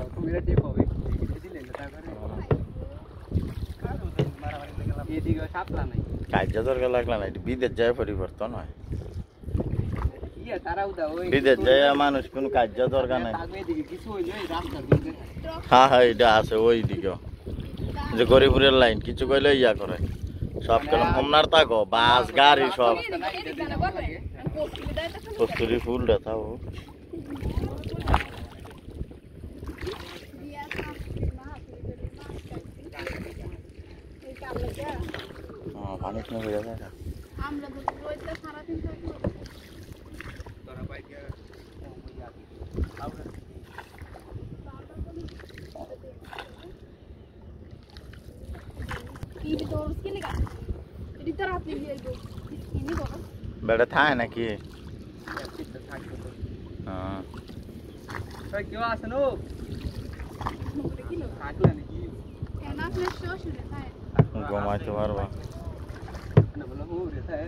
Kumira tape হবে দিলে তারপরে এদিকে সাপলা নাই কাজ দরকার লাগলা না বিদেশ যায় পরিবর্তন হয় ইয়া তারাও দা ওই বিদেশ যায় মানুষ কোনো কাজ দরকার নাই তাগবে দিকে কিছু হইলো এই রাস্তা দিকে হ্যাঁ হ্যাঁ এটা আছে ওই দিকে যে গরিপুরের লাইন কিছু কইলে ইয়া করে সব কলম হোমনার তাকো বাস গাড়ি সব কস্তুরি ফুল দেখাও পানি কিনে হয়ে যায় না আমরা তো রোজটা সারা দিন থাকি তোরা বাইকে ఇది దోస్కిని కా ఇది తర আপনি লিয়ে ইনি বড় বেড়ে থাকে নাকি হ্যাঁ ওই কেউ আছে নো মুখে কিলো থাকলে নাকি এনা আপনি শ্বশুরে তাই ঘুমাইতে পারবা না বলো ও রে তাই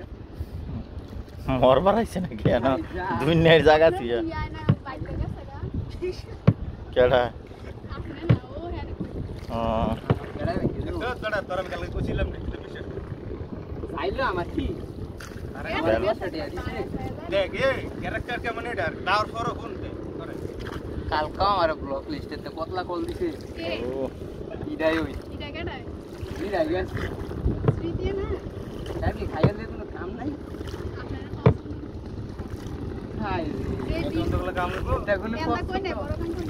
মরবার আইছে নাকি না দুনিয়ার জায়গা ছিল ইয়া না বাইক থেকে সাগা কেডা আপনি না ও হ্যাঁ কেডা নাকি তোরা আমি কালকে কইছিলাম না এটা বিষয় আইলো আমার কি আরে আমার সাথে দিছে দেখ এ ক্যারেক্টার কেমন এটা দাওর ফরক কোনতে করে কালকা আমার ব্লক লিস্টেতে কতলা কল দিছে এ ও ইডাই ওই এটা কেডাই ইডাই গেল স্মৃতি না তাকে খাইয়া দে কোনো কাম নাই আপনারা পাঁচ খাই রেডি তোগুলো কাম করব দেখুন এন্ডা কই নাই বড় কাম কই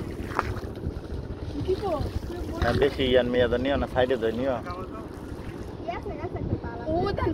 কি কো বেশি ইয়ান মেয়াদ নিও না সাইডে ধরে নিও কাম করব ইয়াস ইয়াস একটা তালা ও দেন